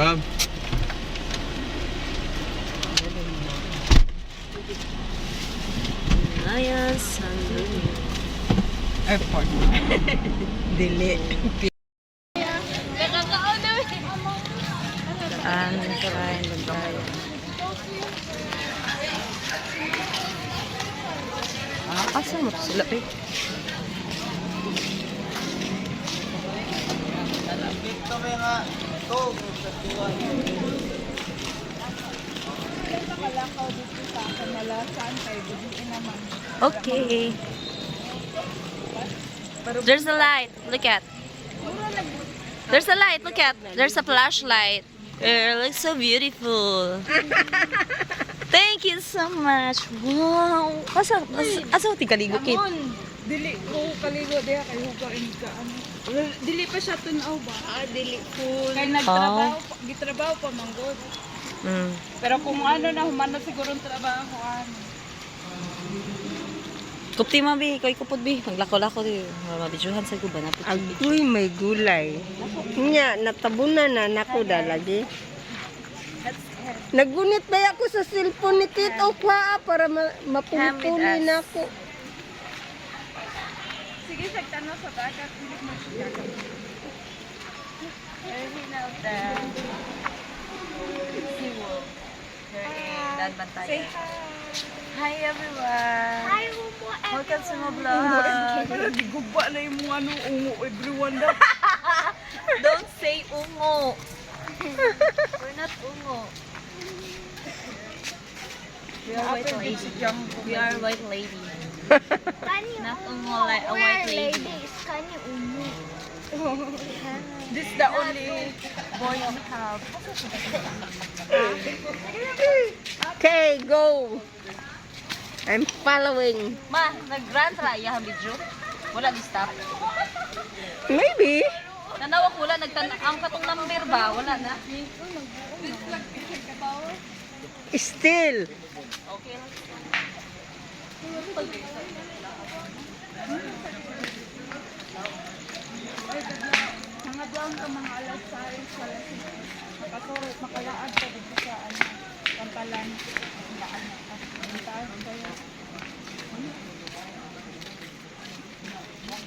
Rob. Ayan, San Luis. Airport. Dili. Saan kain doon tayo? Asa mo to sila, eh? Okay. There's a light. Look at. There's a light. Look at. There's a flashlight. It looks so beautiful. Thank you so much. Wow. Asa mo tigaligo, kid? Dili ko kaligo diha kay hugain ka ano. Dili pa siya tunaw ba? Dili full. Kay gitrabaho pa manggod. Pero kung ano na humana siguro ang trabaho ano. Kupti mabi, koy kupod bi. Maglako-lako di. Mabidyuhan sa guba na po. Agoy may gulay. Nya natabunan na nako dalagi. Nagunit ba ako sa cellphone ni Tito pa para mapupuli na ako. Sige, sagtano sa dagat. Dili mo siya. Say hi everyone. Hi welcome to my vlog. Pero di gugba na yung mga ano, ungo everyone daw. Don't say ungo. We're not ungo. We are white lady. We are white lady. Not ungo like a white lady. This is the only boy on have. Okay, go. I'm following. Ma, nag-run sa iya video. Wala di stop. Maybe. Tanawa ko wala ang katong number ba? Wala na. Still. Okay. Mga doon ka mga alas 6 sa lasing. Makasurot, makalaan ka dito sa ano, Kampalan. Laan na. Ang taas kayo.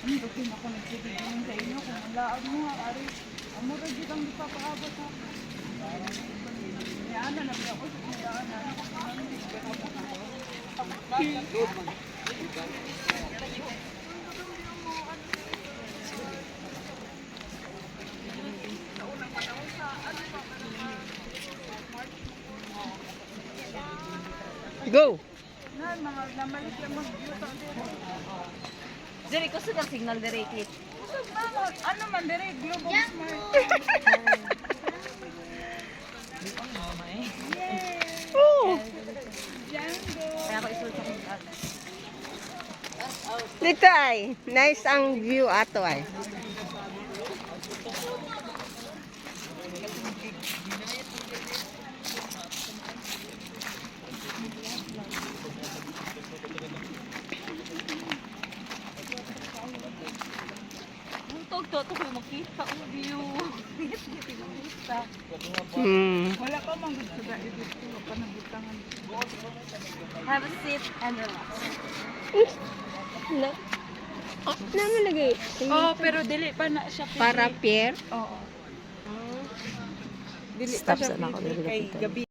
Ang doon ako nagsitigilin sa inyo. Kung ang laag mo, ari. Ang mura dito ang ipapaabot ha. Yan na, nabi ako sa kundaan. Go. Nan, mga namalik lang mag-beauty. Diri ko sa signal dire kit. Ano man, dire, Globo Smart. Oh. Kaya ako isulta ko sa Dito ay. Nice ang view ato ay. to ko makita ang view. Wala pa mang gusto ga dito pa nabutangan. Have a seat and relax. Naman lagi. Oh, pero dili pa na siya Para pier. Oo. Dili Stop pa siya sa nako, pwede dili kay kita. gabi